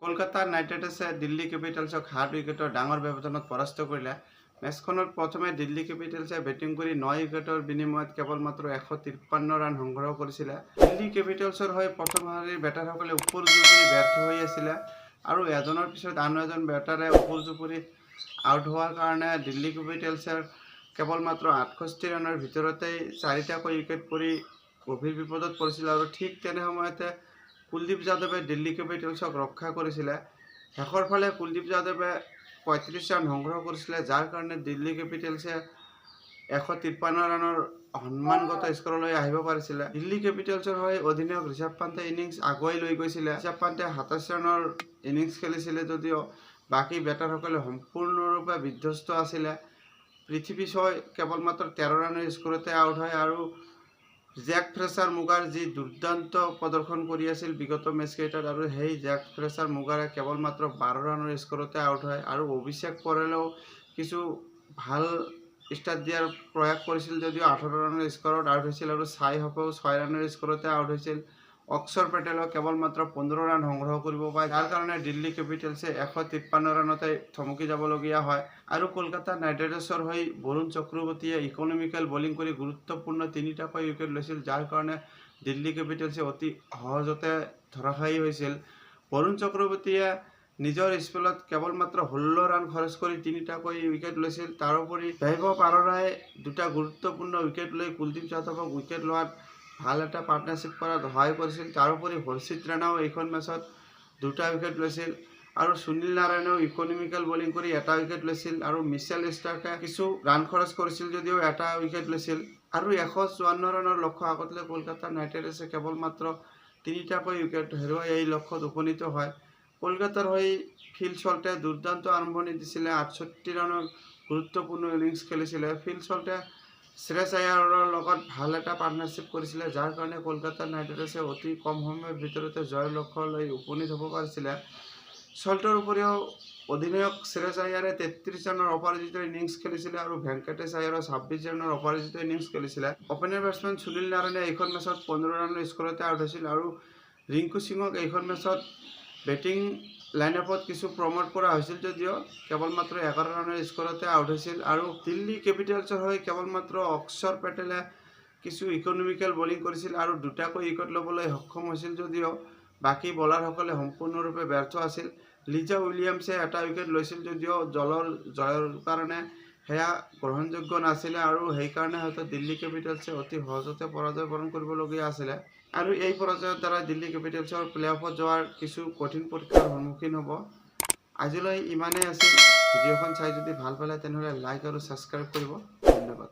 Kolkata night ৰাইডাৰ্ছে Delhi কেপিটেলছক 7 উইকেটৰ ডাঙৰ ব্যৱধানত পৰাস্ত কৰিলে। মেচখনত প্ৰথমে দিল্লী কেপিটেলছে বেটিং কৰি 9 উইকেটৰ বিনিময়ত কেৱল মাত্ৰ 153 ৰান সংগ্ৰহ কৰিছিল। দিল্লী কেপিটেলছৰ হৈ প্ৰথম শাৰীৰ বেটাৰসকলে ওপৰ-জুপৰি ব্যৰ্থ হৈ আছিল আৰু এজনৰ পিছত আন এজন বেটাৰে ওপৰ-জুপৰি আউট হোৱাৰ কাৰণে দিল্লী কেপিটেলছৰ কেৱল মাত্ৰ 68 ৰানৰ ভিতৰতেই 4টাকৈ উইকেট পৰি গভীৰ বিপদত পৰিছিল আৰু ঠিক তেনে সময়তে কুলদীপ যাদৱে দিল্লী কেপিটেলছক ৰক্ষা কৰিছিল। শেষৰ ফালে কুলদীপ যাদৱে 35 ৰান সংগ্ৰহ কৰিছিল, যাৰ কাৰণে দিল্লী কেপিটেলছে 153 ৰানৰ সন্মানগত স্ক'ৰলৈ আহিব পাৰিছিল। দিল্লী কেপিটেলছৰ হৈ অধিনায়ক ঋষভ পান্তে ইনিংছ আগুৱাই লৈ গৈছিল। ঋষভ পান্তে 27 ৰানৰ ইনিংছ খেলিছিল যদিও বাকী বেটাৰসকলে সম্পূৰ্ণৰূপে বিধ্বস্ত আছিল। পৃথ্বী শ্বই কেৱল মাত্ৰ 13 ৰানৰ স্ক'ৰতে আউট হয় আৰু জেক ফ্ৰেচাৰ মুগাৰ যি দুৰ্দান্ত প্ৰদৰ্শন কৰি আছিল বিগত মেচকেইটাত আৰু সেই জেক ফ্ৰেচাৰ মুগাৰে কেৱল মাত্ৰ 12 ৰানৰ স্ক'ৰতে আউট হয় আৰু অভিষেক পৰেলেও কিছু ভাল ষ্টাৰ্ট দিয়াৰ প্ৰয়াস কৰিছিল যদিও 18 ৰানৰ স্ক'ৰত আউট হৈছিল আৰু চাই হফেও 6 ৰানৰ স্ক'ৰতে আউট হৈছিল। অক্ষৰ পেটেলেও কেৱল মাত্ৰ 15 ৰান সংগ্ৰহ কৰিব পাৰে, যাৰ কাৰণে দিল্লী কেপিটেলছে 153 ৰানতে থমকি যাবলগীয়া হয় আৰু কলকাতা নাইট ৰাইডাৰ্ছৰ হৈ বৰুণ চক্ৰৱৰ্তীয়ে ইকনমিকেল বলিং কৰি গুৰুত্বপূৰ্ণ 3টাকৈ উইকেট লৈছিল, যাৰ কাৰণে দিল্লী কেপিটেলছে অতি সহজতে ধৰাশায়ী হৈছিল। বৰুণ চক্ৰৱৰ্তীয়ে নিজৰ স্পেলত কেৱল মাত্ৰ 16 ৰান খৰচ কৰি 3টাকৈ উইকেট লৈছিল। তাৰোপৰি বৈভৱ আৰোৰাই 2টা গুৰুত্বপূৰ্ণ উইকেট লৈ কুলদীপ যাদৱক উইকেট লোৱাত ভাল এটা পাৰ্টনাৰশ্বিপ কৰাত সহায় কৰিছিল। তাৰোপৰি হৰ্ষিত ৰাণাও এইখন মেচত 2টা উইকেট লৈছিল আৰু সুনীল নাৰায়ণেও ইকনমিকেল বলিং কৰি 1টা উইকেট লৈছিল আৰু মিচেল ষ্টাৰ্কে কিছু ৰান খৰচ কৰিছিল যদিও 1টা উইকেট লৈছিল আৰু 154 ৰানৰ লক্ষ্য আগত লৈ কলকাতা নাইট ৰাইডাৰ্ছে কেৱল মাত্ৰ 3টাকৈ উইকেট হেৰুৱাই এই লক্ষ্যত উপনীত হয়। কলকাতাৰ হৈ ফিল চল্টে দুৰ্দান্ত আৰম্ভণি দিছিল, 68 ৰানৰ গুৰুত্বপূৰ্ণ ইনিংছ খেলিছিল। ফিল চল্টে শ্ৰেয়স আয়াৰৰ লগত ভাল এটা পাৰ্টনাৰশ্বিপ কৰিছিল, যাৰ কাৰণে কলকাতা নাইট ৰাইডাৰ্ছে অতি কম সময়ৰ ভিতৰতে জয়ৰ লক্ষ্যলৈ উপনীত হ'ব পাৰিছিল। চল্টৰ উপৰিও অধিনায়ক শ্ৰেয়স আয়াৰে 33 ৰানৰ অপৰাজিত ইনিংছ খেলিছিল আৰু ভেংকটেশ আয়াৰে 26 ৰানৰ অপৰাজিত ইনিংছ খেলিছিল। অপেনাৰ বেটছমেন সুনীল নাৰায়ণে এইখন মেচত 15 ৰানৰ স্ক'ৰতে আউট হৈছিল আৰু ৰিংকু সিঙক এইখন মেচত বেটিং লাইনআপত কিছু প্ৰমোট কৰা হৈছিল যদিও কেৱল মাত্ৰ 11 ৰানৰ স্ক'ৰতে আউট হৈছিল আৰু দিল্লী কেপিটেলছৰ হৈ কেৱল মাত্ৰ অক্ষৰ পেটেলে কিছু ইকনমিকেল বলিং কৰিছিল আৰু 2টাকৈ উইকেট ল'বলৈ সক্ষম হৈছিল যদিও বাকী বলাৰসকলে সম্পূৰ্ণৰূপে ব্যৰ্থ আছিল। লিজা উইলিয়ামছে 1টা উইকেট লৈছিল যদিও দলৰ জয়ৰ কাৰণে সেয়া গ্ৰহণযোগ্য নাছিল আৰু সেইকাৰণে হয়তো দিল্লী কেপিটেলছে অতি সহজতে পৰাজয় বৰণ কৰিবলগীয়া আছিল আৰু এই পৰাজয়ৰ দ্বাৰা দিল্লী কেপিটেলছৰ প্লে-অফত যোৱাৰ কিছু কঠিন পৰীক্ষাৰ সন্মুখীন হ'ব। আজিলৈ ইমানেই আছিল। ভিডিঅ'খন চাই যদি ভাল পালে তেনেহ'লে লাইক আৰু ছাবস্ক্ৰাইব কৰিব। ধন্যবাদ।